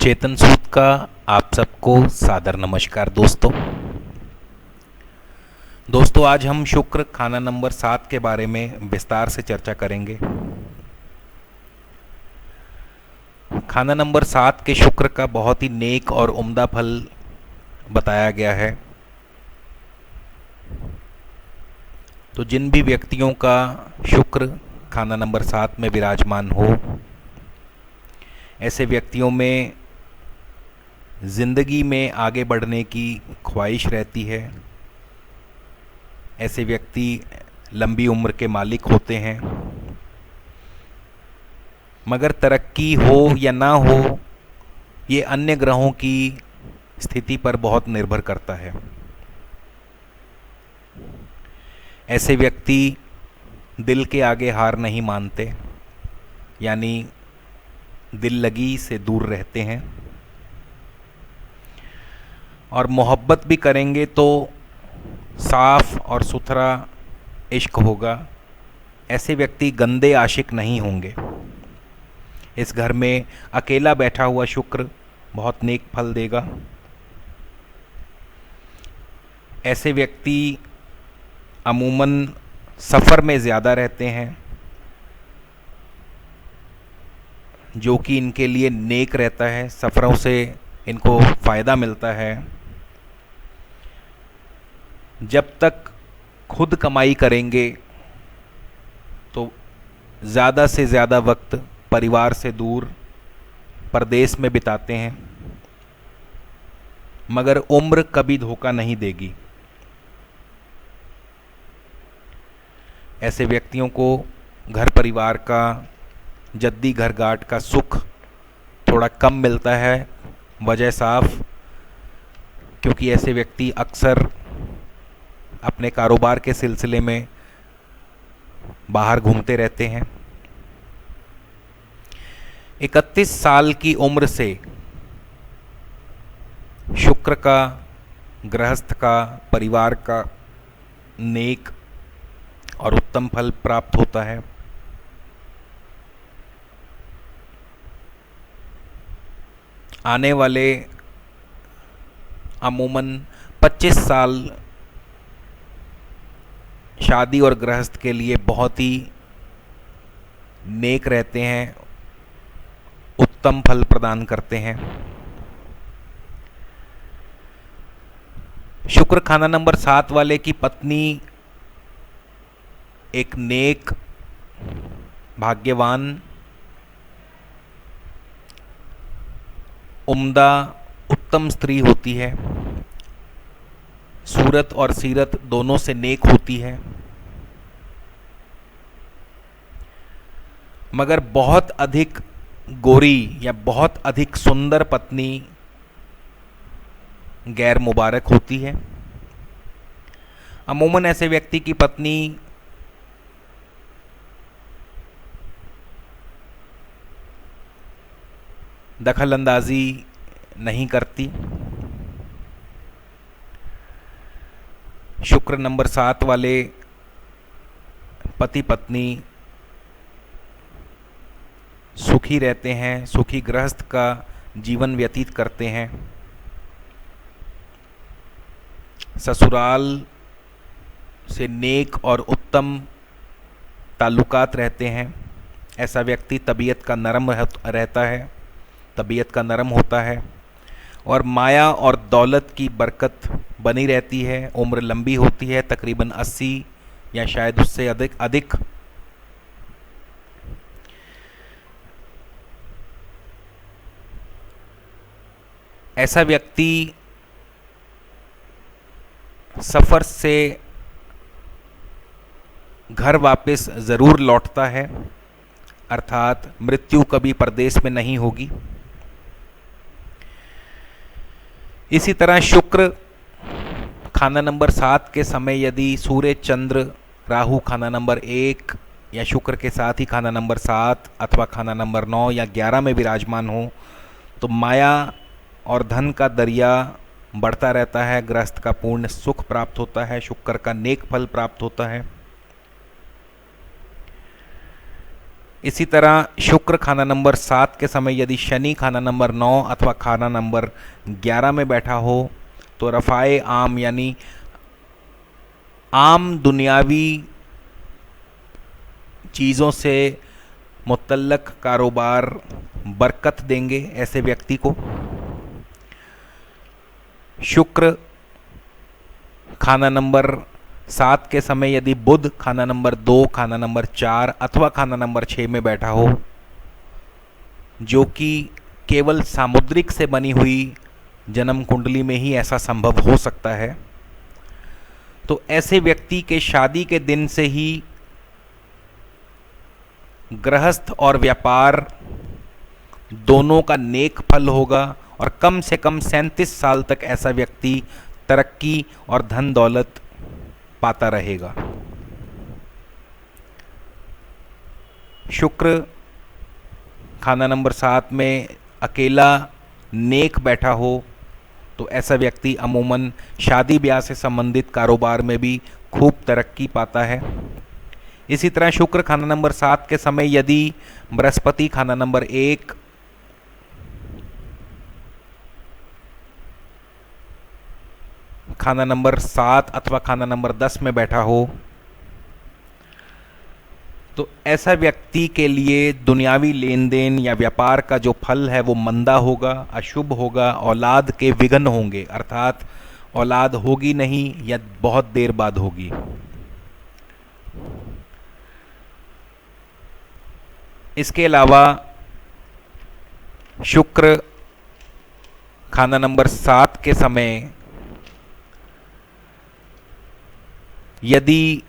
चेतन सूद का आप सबको सादर नमस्कार दोस्तों आज हम शुक्र खाना नंबर 7 के बारे में विस्तार से चर्चा करेंगे। खाना नंबर 7 के शुक्र का बहुत ही नेक और उम्दा फल बताया गया है। तो जिन भी व्यक्तियों का शुक्र खाना नंबर 7 में विराजमान हो, ऐसे व्यक्तियों में ज़िंदगी में आगे बढ़ने की ख्वाहिश रहती है। ऐसे व्यक्ति लंबी उम्र के मालिक होते हैं, मगर तरक्की हो या ना हो ये अन्य ग्रहों की स्थिति पर बहुत निर्भर करता है। ऐसे व्यक्ति दिल के आगे हार नहीं मानते, यानी दिल लगी से दूर रहते हैं, और मोहब्बत भी करेंगे तो साफ और सुथरा इश्क होगा। ऐसे व्यक्ति गंदे आशिक नहीं होंगे। इस घर में अकेला बैठा हुआ शुक्र बहुत नेक फल देगा। ऐसे व्यक्ति अमूमन सफ़र में ज़्यादा रहते हैं, जो कि इनके लिए नेक रहता है। सफ़रों से इनको फ़ायदा मिलता है। जब तक खुद कमाई करेंगे तो ज़्यादा से ज़्यादा वक्त परिवार से दूर परदेश में बिताते हैं, मगर उम्र कभी धोखा नहीं देगी। ऐसे व्यक्तियों को घर परिवार का, जद्दी घर गांठ का सुख थोड़ा कम मिलता है। वजह साफ, क्योंकि ऐसे व्यक्ति अक्सर अपने कारोबार के सिलसिले में बाहर घूमते रहते हैं। 31 साल की उम्र से शुक्र का, गृहस्थ का, परिवार का नेक और उत्तम फल प्राप्त होता है। आने वाले अमूमन 25 साल शादी और गृहस्थ के लिए बहुत ही नेक रहते हैं, उत्तम फल प्रदान करते हैं। शुक्र खाना नंबर 7 वाले की पत्नी एक नेक, भाग्यवान, उम्दा, उत्तम स्त्री होती है। सूरत और सीरत दोनों से नेक होती है, मगर बहुत अधिक गोरी या बहुत अधिक सुंदर पत्नी गैर मुबारक होती है। अमूमन ऐसे व्यक्ति की पत्नी दखलंदाजी नहीं करती। शुक्र नंबर 7 वाले पति पत्नी सुखी रहते हैं, सुखी गृहस्थ का जीवन व्यतीत करते हैं। ससुराल से नेक और उत्तम ताल्लुकात रहते हैं। ऐसा व्यक्ति तबीयत का नरम रहता है, तबीयत का नरम होता है, और माया और दौलत की बरकत बनी रहती है। उम्र लंबी होती है, तकरीबन 80 या शायद उससे अधिक। ऐसा व्यक्ति सफ़र से घर वापस ज़रूर लौटता है, अर्थात मृत्यु कभी परदेश में नहीं होगी। इसी तरह शुक्र खाना नंबर 7 के समय यदि सूर्य, चंद्र, राहु खाना नंबर 1 या शुक्र के साथ ही खाना नंबर 7 अथवा खाना नंबर 9 या 11 में विराजमान हो, तो माया और धन का दरिया बढ़ता रहता है। गृहस्थ का पूर्ण सुख प्राप्त होता है, शुक्र का नेक फल प्राप्त होता है। इसी तरह शुक्र खाना नंबर 7 के समय यदि शनि खाना नंबर 9 अथवा खाना नंबर 11 में बैठा हो तो रफ़ाए आम यानी आम दुनियावी चीज़ों से मुतल्लक कारोबार बरकत देंगे ऐसे व्यक्ति को। शुक्र खाना नंबर 7 के समय यदि बुध खाना नंबर 2, खाना नंबर 4 अथवा खाना नंबर 6 में बैठा हो, जो कि केवल सामुद्रिक से बनी हुई जन्म कुंडली में ही ऐसा संभव हो सकता है, तो ऐसे व्यक्ति के शादी के दिन से ही गृहस्थ और व्यापार दोनों का नेक फल होगा और कम से कम 37 साल तक ऐसा व्यक्ति तरक्की और धन दौलत पाता रहेगा। शुक्र खाना नंबर 7 में अकेला नेक बैठा हो तो ऐसा व्यक्ति अमूमन शादी ब्याह से संबंधित कारोबार में भी खूब तरक्की पाता है। इसी तरह शुक्र खाना नंबर 7 के समय यदि बृहस्पति खाना नंबर 1, खाना नंबर 7 अथवा खाना नंबर 10 में बैठा हो तो ऐसा व्यक्ति के लिए दुनियावी लेन देन या व्यापार का जो फल है वो मंदा होगा, अशुभ होगा, औलाद के विघ्न होंगे, अर्थात औलाद होगी नहीं या बहुत देर बाद होगी। इसके अलावा शुक्र खाना नंबर 7 के समय यदि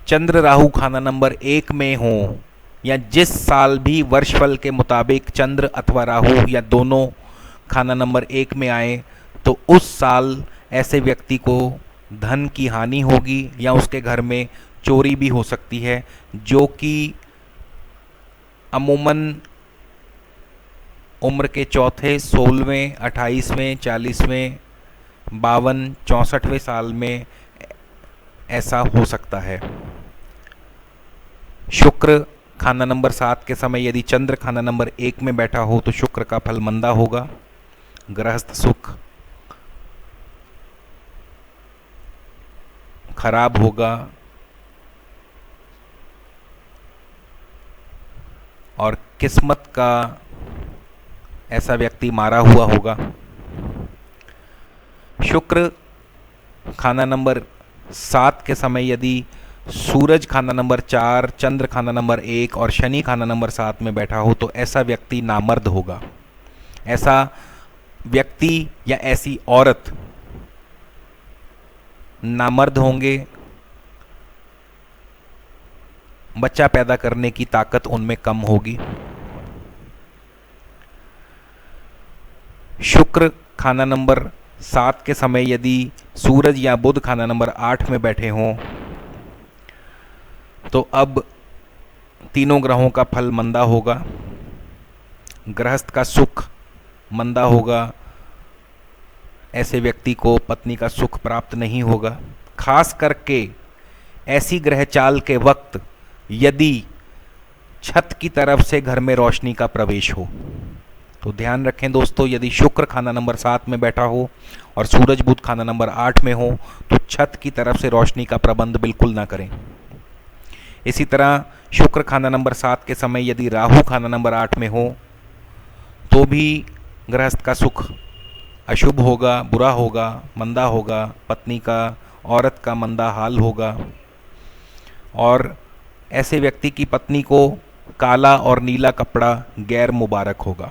चंद्र राहु खाना नंबर 1 में हो या जिस साल भी वर्षफल के मुताबिक चंद्र अथवा राहु या दोनों खाना नंबर 1 में आए तो उस साल ऐसे व्यक्ति को धन की हानि होगी या उसके घर में चोरी भी हो सकती है, जो कि अमूमन उम्र के चौथे, 16वें, 28वें, 40वें, 52, 64वें साल में ऐसा हो सकता है। शुक्र खाना नंबर 7 के समय यदि चंद्र खाना नंबर 1 में बैठा हो तो शुक्र का फल मंदा होगा, गृहस्थ सुख खराब होगा और किस्मत का ऐसा व्यक्ति मारा हुआ होगा। शुक्र खाना नंबर 7 के समय यदि सूरज खाना नंबर 4, चंद्र खाना नंबर 1 और शनि खाना नंबर 7 में बैठा हो तो ऐसा व्यक्ति नामर्द होगा। ऐसा व्यक्ति या ऐसी औरत नामर्द होंगे, बच्चा पैदा करने की ताकत उनमें कम होगी। शुक्र खाना नंबर 7 के समय यदि सूरज या बुध खाना नंबर 8 में बैठे हों तो अब तीनों ग्रहों का फल मंदा होगा, गृहस्थ का सुख मंदा होगा, ऐसे व्यक्ति को पत्नी का सुख प्राप्त नहीं होगा। खास करके ऐसी ग्रह चाल के वक्त यदि छत की तरफ से घर में रोशनी का प्रवेश हो तो ध्यान रखें दोस्तों, यदि शुक्र खाना नंबर 7 में बैठा हो और सूरज बुध खाना नंबर 8 में हो तो छत की तरफ से रोशनी का प्रबंध बिल्कुल ना करें। इसी तरह शुक्र खाना नंबर 7 के समय यदि राहु खाना नंबर 8 में हो तो भी गृहस्थ का सुख अशुभ होगा, बुरा होगा, मंदा होगा, पत्नी का, औरत का मंदा हाल होगा और ऐसे व्यक्ति की पत्नी को काला और नीला कपड़ा गैर मुबारक होगा।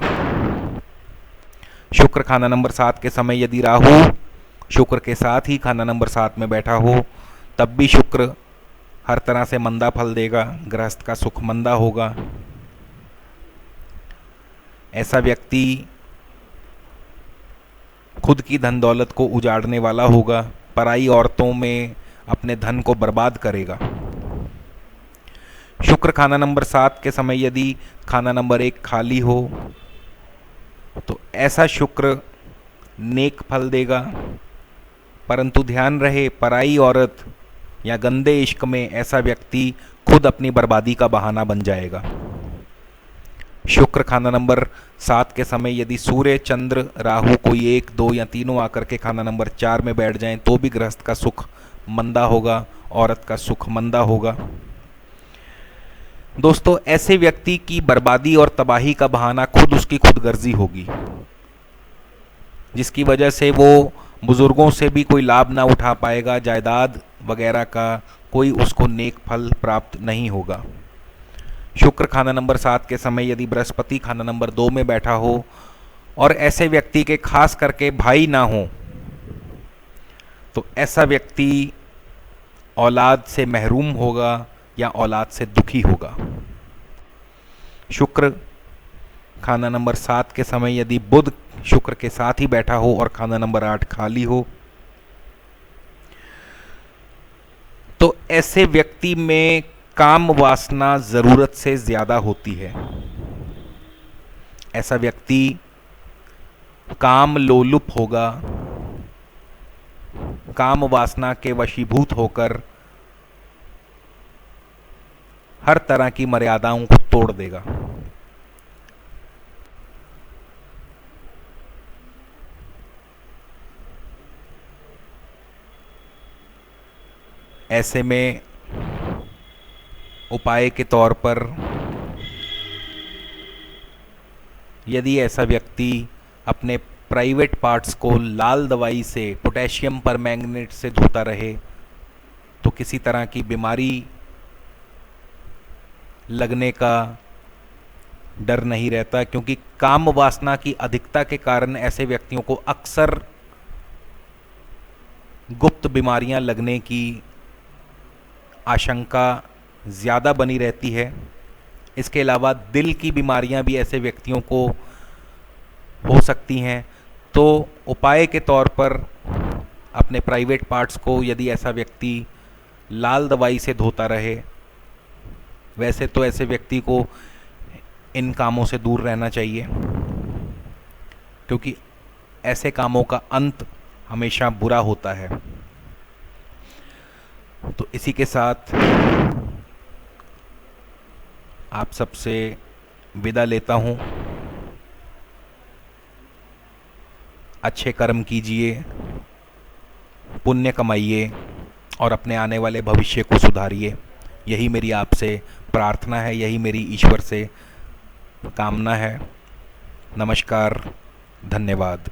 शुक्र खाना नंबर 7 के समय यदि राहु शुक्र के साथ ही खाना नंबर 7 में बैठा हो तब भी शुक्र हर तरह से मंदा फल देगा, गृहस्थ का सुख मंदा होगा। ऐसा व्यक्ति खुद की धन दौलत को उजाड़ने वाला होगा, पराई औरतों में अपने धन को बर्बाद करेगा। शुक्र खाना नंबर 7 के समय यदि खाना नंबर 1 खाली हो तो ऐसा शुक्र नेक फल देगा, परंतु ध्यान रहे पराई औरत या गंदे इश्क में ऐसा व्यक्ति खुद अपनी बर्बादी का बहाना बन जाएगा। शुक्र खाना नंबर 7 के समय यदि सूर्य, चंद्र, राहु कोई 1, 2 या तीनों आकर के खाना नंबर 4 में बैठ जाएं तो भी गृहस्थ का सुख मंदा होगा, औरत का सुख मंदा होगा। दोस्तों, ऐसे व्यक्ति की बर्बादी और तबाही का बहाना खुद उसकी खुदगर्जी होगी, जिसकी वजह से वो बुजुर्गों से भी कोई लाभ ना उठा पाएगा, जायदाद वगैरह का कोई उसको नेक फल प्राप्त नहीं होगा। शुक्र खाना नंबर 7 के समय यदि बृहस्पति खाना नंबर 2 में बैठा हो और ऐसे व्यक्ति के खास करके भाई ना हो, तो ऐसा व्यक्ति औलाद से महरूम होगा या औलाद से दुखी होगा। शुक्र खाना नंबर 7 के समय यदि बुध शुक्र के साथ ही बैठा हो और खाना नंबर 8 खाली हो, तो ऐसे व्यक्ति में काम वासना जरूरत से ज्यादा होती है। ऐसा व्यक्ति काम लोलुप होगा, काम वासना के वशीभूत होकर हर तरह की मर्यादाओं को तोड़ देगा। ऐसे में उपाय के तौर पर यदि ऐसा व्यक्ति अपने प्राइवेट पार्ट्स को लाल दवाई से, पोटेशियम परमैंगनेट से धोता रहे, तो किसी तरह की बीमारी लगने का डर नहीं रहता, क्योंकि काम वासना की अधिकता के कारण ऐसे व्यक्तियों को अक्सर गुप्त बीमारियां लगने की आशंका ज़्यादा बनी रहती है। इसके अलावा दिल की बीमारियां भी ऐसे व्यक्तियों को हो सकती हैं। तो उपाय के तौर पर अपने प्राइवेट पार्ट्स को यदि ऐसा व्यक्ति लाल दवाई से धोता रहे, वैसे तो ऐसे व्यक्ति को इन कामों से दूर रहना चाहिए, क्योंकि ऐसे कामों का अंत हमेशा बुरा होता है। तो इसी के साथ आप सबसे विदा लेता हूँ। अच्छे कर्म कीजिए, पुण्य कमाइए और अपने आने वाले भविष्य को सुधारिए। यही मेरी आपसे प्रार्थना है, यही मेरी ईश्वर से कामना है। नमस्कार, धन्यवाद।